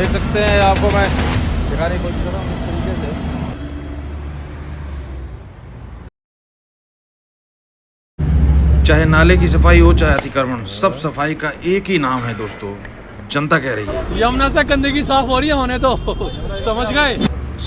देख सकते हैं, आपको मैं दिखाने की कोशिश कर रहा हूँ इस तरीके से। चाहे नाले की सफाई हो चाहे अतिक्रमण, सब सफाई का एक ही नाम है दोस्तों, जनता कह रही है। यमुना से गंदगी साफ हो रही है होने तो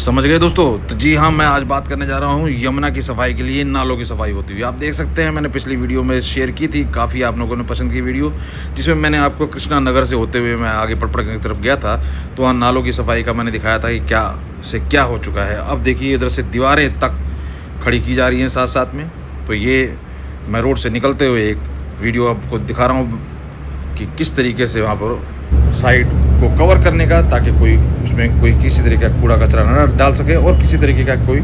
समझ गए दोस्तों। तो जी हाँ, मैं आज बात करने जा रहा हूँ यमुना की सफाई के लिए, नालों की सफाई होती हुई। आप देख सकते हैं, मैंने पिछली वीडियो में शेयर की थी, काफ़ी आप लोगों ने पसंद की वीडियो, जिसमें मैंने आपको कृष्णा नगर से होते हुए मैं आगे पटपड़ की तरफ गया था, तो वहाँ नालों की सफाई का मैंने दिखाया था कि क्या से क्या हो चुका है। अब देखिए, इधर से दीवारें तक खड़ी की जा रही हैं साथ साथ में। तो ये मैं रोड से निकलते हुए एक वीडियो आपको दिखा रहा हूँ कि किस तरीके से वहाँ पर साइड को कवर करने का, ताकि कोई उसमें कोई किसी तरीके का कूड़ा कचरा न डाल सके और किसी तरीके का कोई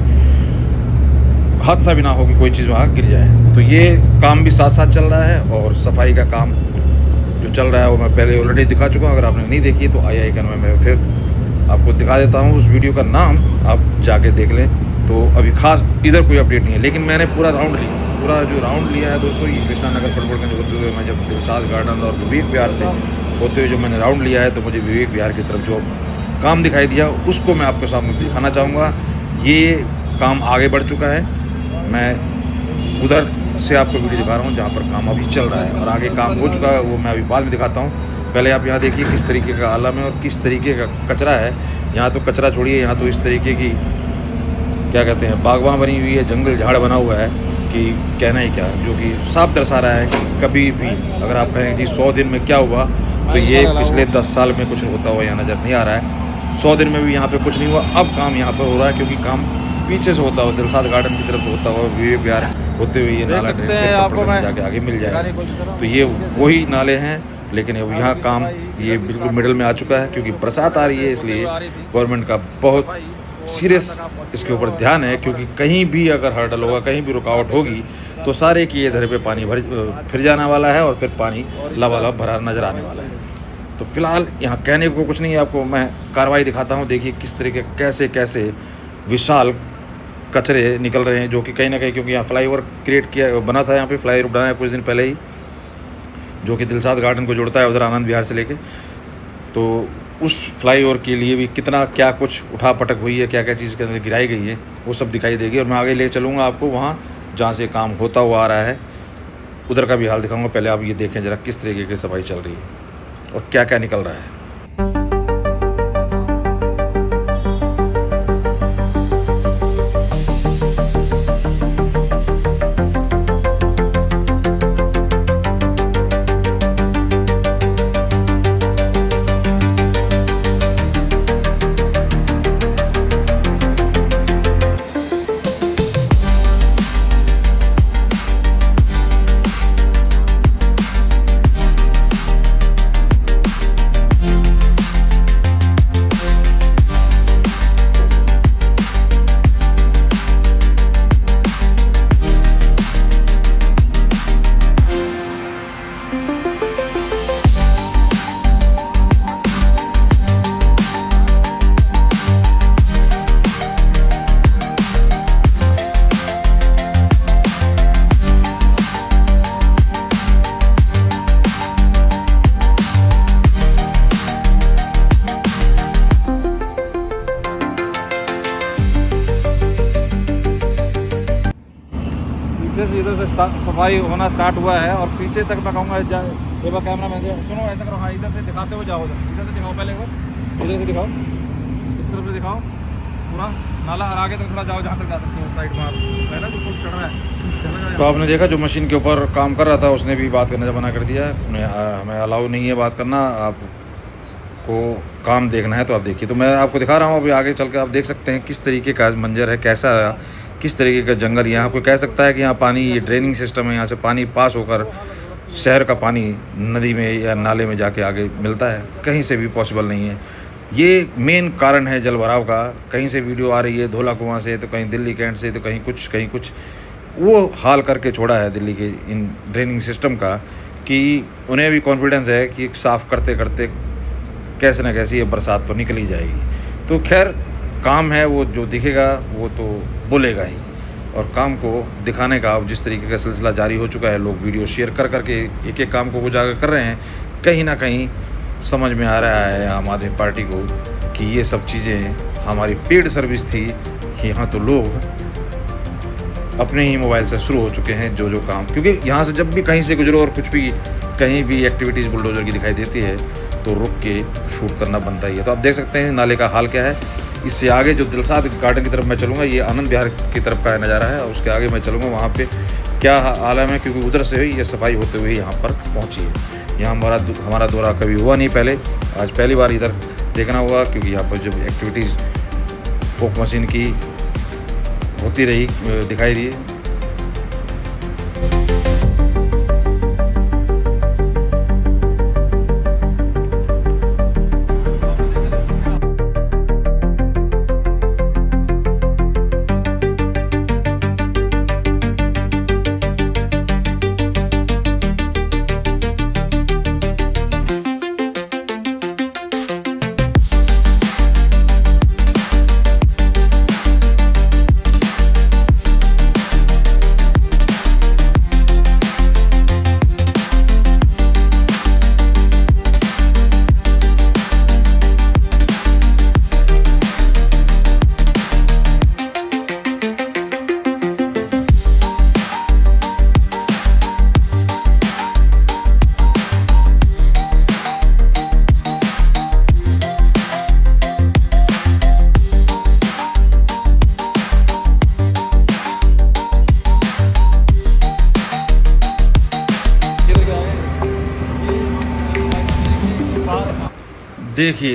हादसा भी ना हो कि कोई चीज़ वहाँ गिर जाए। तो ये काम भी साथ साथ चल रहा है और सफाई का काम जो चल रहा है वो मैं पहले ऑलरेडी दिखा चुका हूँ। अगर आपने नहीं देखी तो आई कैन में मैं फिर आपको दिखा देता हूँ। उस वीडियो का नाम आप जाके देख लें। तो अभी खास इधर कोई अपडेट नहीं है, लेकिन मैंने पूरा जो राउंड लिया है दोस्तों, ये कृष्णा नगर पटपड़गंज होते हुए मैं जब दिलशाद गार्डन और विवेक विहार से होते हुए जो मैंने राउंड लिया है, तो मुझे विवेक विहार की तरफ जो काम दिखाई दिया उसको मैं आपके सामने दिखाना चाहूँगा। ये काम आगे बढ़ चुका है, मैं उधर से आपको वीडियो दिखा रहा हूँ जहाँ पर काम अभी चल रहा है, और आगे काम हो चुका है वो मैं अभी बाद में दिखाता हूँ। पहले आप यहाँ देखिए किस तरीके का आलम है और किस तरीके का कचरा है। यहाँ तो कचरा छोड़िए, यहाँ तो इस तरीके की क्या कहते हैं बागवान बनी हुई है, जंगल झाड़ बना हुआ है कि कहना ही क्या, जो कि साफ दर्शा रहा है कि कभी भी अगर आप कहें कि 100 दिन में क्या हुआ, तो ये पिछले 10 साल में कुछ होता हुआ यहाँ नज़र नहीं आ रहा है। 100 दिन में भी यहाँ पे कुछ नहीं हुआ। अब काम यहाँ पर हो रहा है, क्योंकि काम पीछे से होता हुआ दिलशाद गार्डन की तरफ होता हुआ विवेक विहार होते हुए ये नाला आपको जाके आगे मिल जाएगा। तो ये वही नाले हैं, लेकिन अब यहाँ काम ये बिल्कुल मिडल में आ चुका है, क्योंकि बरसात आ रही है, इसलिए गवर्नमेंट का बहुत सीरियस इसके ऊपर ध्यान है। क्योंकि कहीं भी अगर हर्डल होगा, कहीं भी रुकावट होगी, तो सारे की इधर पे पानी फिर जाने वाला है और फिर पानी लबालब भरा नज़र आने वाला है। तो फिलहाल यहाँ कहने को कुछ नहीं है, आपको मैं कार्रवाई दिखाता हूँ। देखिए किस तरीके कैसे विशाल कचरे निकल रहे हैं, जो कि कहीं ना कहीं, क्योंकि यहाँ फ्लाईओवर बना था, यहाँ पे फ्लाईओवर बना है कुछ दिन पहले ही, जो कि दिलशाद गार्डन को जोड़ता है उधर आनंद विहार से लेके। तो उस फ्लाईओवर के लिए भी कितना क्या कुछ उठा पटक हुई है, क्या क्या चीज़ के अंदर गिराई गई है, वो सब दिखाई देगी। और मैं आगे ले चलूँगा आपको वहाँ जहाँ से काम होता हुआ आ रहा है, उधर का भी हाल दिखाऊंगा। पहले आप ये देखें ज़रा किस तरीके की सफाई चल रही है और क्या क्या निकल रहा है। इधर से सफाई होना स्टार्ट हुआ है और पीछे तक मैं कहूँगा एक बार कैमरा मैन सुनो, ऐसा करो, हाँ इधर से दिखाते हुए जाओ, इधर से दिखाओ, पहले इधर से दिखाओ, इस तरफ से दिखाओ पूरा नाला, और आगे तक थोड़ा जाओ जहाँ तक जा सकते हो साइड में आप, है ना, जो पुल चढ़ रहा है। तो आपने देखा जो मशीन के ऊपर काम कर रहा था उसने भी बात करने से मना कर दिया, हमें अलाउ नहीं है बात करना, आपको काम देखना है तो आप देखिए। तो मैं आपको दिखा रहा हूँ, अभी आगे चल के आप देख सकते हैं किस तरीके का मंजर है, कैसा किस तरीके का जंगल। यहाँ कोई कह सकता है कि यहाँ पानी, ये ड्रेनिंग सिस्टम है, यहाँ से पानी पास होकर शहर का पानी नदी में या नाले में जाके आगे मिलता है, कहीं से भी पॉसिबल नहीं है। ये मेन कारण है जल भराव का। कहीं से वीडियो आ रही है धोला कुआं से, तो कहीं दिल्ली कैंट से, तो कहीं कुछ वो हाल करके छोड़ा है दिल्ली के इन ड्रेनिंग सिस्टम का, कि उन्हें भी कॉन्फिडेंस है कि साफ़ करते करते कैसे न कैसे ये बरसात तो निकल ही जाएगी। तो खैर काम है, वो जो दिखेगा वो तो बोलेगा ही, और काम को दिखाने का अब जिस तरीके का सिलसिला जारी हो चुका है, लोग वीडियो शेयर कर करके एक एक काम को उजागर कर रहे हैं। कहीं ना कहीं समझ में आ रहा है आम आदमी पार्टी को कि ये सब चीज़ें हमारी पेड सर्विस थी। यहाँ तो लोग अपने ही मोबाइल से शुरू हो चुके हैं जो काम, क्योंकि यहाँ से जब भी कहीं से गुजरो और कुछ भी कहीं भी एक्टिविटीज़ बुलडोजर की दिखाई देती है तो रुक के शूट करना बनता ही है। तो आप देख सकते हैं नाले का हाल क्या है। इससे आगे जो दिलसाद गार्डन की तरफ मैं चलूँगा, ये आनंद विहार की तरफ का नज़ारा है, और उसके आगे मैं चलूँगा वहाँ पे क्या आलम है, क्योंकि उधर से ये सफाई होते हुए यहाँ पर पहुँची है। यहाँ हमारा दौरा कभी हुआ नहीं पहले, आज पहली बार इधर देखना हुआ, क्योंकि यहाँ पर जब एक्टिविटीज़ पोक मशीन की होती रही दिखाई दी।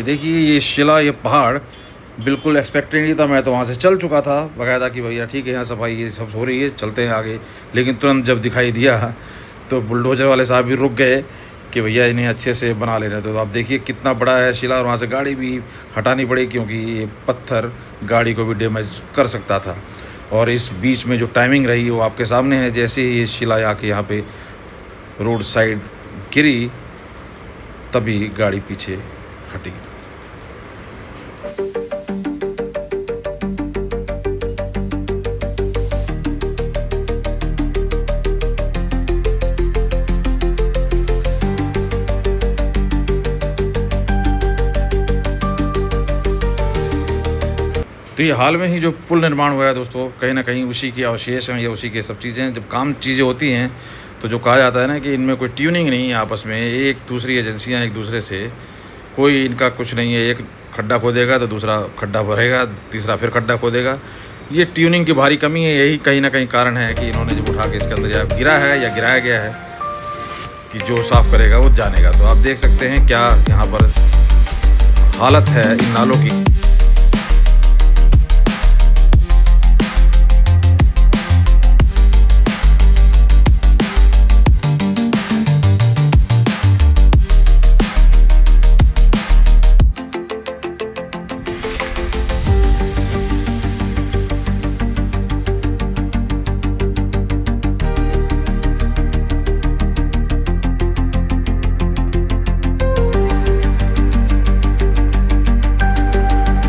देखिए ये शिला, ये पहाड़ बिल्कुल एक्सपेक्टेड नहीं था। मैं तो वहाँ से चल चुका था बाकायदा कि भैया ठीक है यहाँ सफाई ये सब हो रही है, चलते हैं आगे। लेकिन तुरंत जब दिखाई दिया तो बुलडोजर वाले साहब भी रुक गए कि भैया इन्हें अच्छे से बना लेना। तो आप देखिए कितना बड़ा है शिला, और वहाँ से गाड़ी भी हटानी पड़ी क्योंकि ये पत्थर गाड़ी को भी डैमेज कर सकता था। और इस बीच में जो टाइमिंग रही वो आपके सामने है। जैसे ही ये शिला आके यहाँ पे रोड साइड गिरी तभी गाड़ी पीछे हटी। तो ये हाल में ही जो पुल निर्माण हुआ है दोस्तों, कहीं ना कहीं उसी के अवशेष हैं, या उसी के सब चीज़ें। जब काम चीज़ें होती हैं तो जो कहा जाता है ना कि इनमें कोई ट्यूनिंग नहीं है आपस में, एक दूसरी एजेंसियां एक दूसरे से, कोई इनका कुछ नहीं है। एक खड्डा खोदेगा तो दूसरा खड्डा भरेगा, तीसरा फिर खड्डा खोदेगा। ये ट्यूनिंग की भारी कमी है, यही कहीं ना कहीं कारण है कि इन्होंने जब उठा के इसके अंदर या गिरा है या गिराया गया है कि जो साफ़ करेगा वो जानेगा। तो आप देख सकते हैं क्या यहाँ पर हालत है इन नालों की।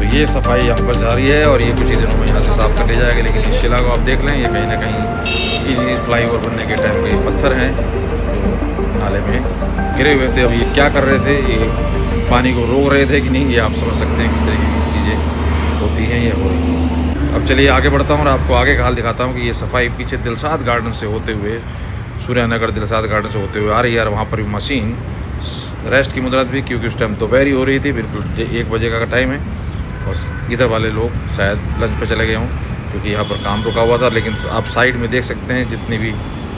ये सफाई यहाँ पर जारी है और ये कुछ ही दिनों में यहाँ से साफ़ कर लिया जाएगा। लेकिन इस शिला को आप देख लें, ये कहीं ना कहीं फ्लाईओवर बनने के टाइम के पत्थर हैं जो नाले में गिरे हुए थे। अब ये क्या कर रहे थे, ये पानी को रोक रहे थे कि नहीं, ये आप समझ सकते हैं किस तरीके की चीज़ें होती हैं, ये हो रही हैं। अब चलिए आगे बढ़ता हूँ और आपको आगे का हाल दिखाता हूँ कि ये सफाई पीछे दिलसाद गार्डन से होते हुए, सूर्यनगर दिलसाद गार्डन से होते हुए आ रही है। और वहाँ पर भी मशीन रेस्ट की मुद्रत भी, क्योंकि उस टाइम दोपहर हो रही थी, बिल्कुल 1 बजे का टाइम है। और इधर वाले लोग शायद लंच पे चले गए हों क्योंकि यहाँ पर काम रुका हुआ था। लेकिन आप साइड में देख सकते हैं जितनी भी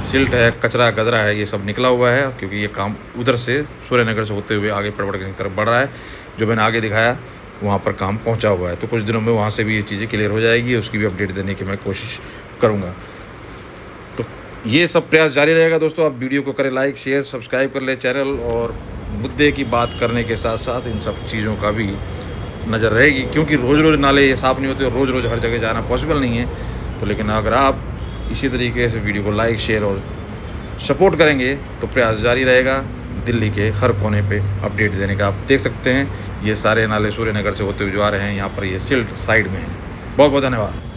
सिल्ट है, कचरा गदरा है, ये सब निकला हुआ है, क्योंकि ये काम उधर से सूर्यनगर से होते हुए आगे पड़पड़ की तरफ बढ़ रहा है। जो मैंने आगे दिखाया वहाँ पर काम पहुँचा हुआ है, तो कुछ दिनों में वहाँ से भी ये चीज़ें क्लियर हो जाएगी, उसकी भी अपडेट देने की मैं कोशिश करूँगा। तो ये सब प्रयास जारी रहेगा दोस्तों। आप वीडियो को करें लाइक, शेयर, सब्सक्राइब कर ले चैनल, और मुद्दे की बात करने के साथ साथ इन सब चीज़ों का भी नज़र रहेगी, क्योंकि रोज़ रोज़ नाले ये साफ़ नहीं होते और रोज़ रोज़ हर जगह जाना पॉसिबल नहीं है। तो लेकिन अगर आप इसी तरीके से वीडियो को लाइक, शेयर और सपोर्ट करेंगे तो प्रयास जारी रहेगा दिल्ली के हर कोने पे अपडेट देने का। आप देख सकते हैं ये सारे नाले सूर्यनगर से होते हुए जो आ रहे हैं, यहाँ पर ये सिल्ट साइड में है। बहुत बहुत धन्यवाद।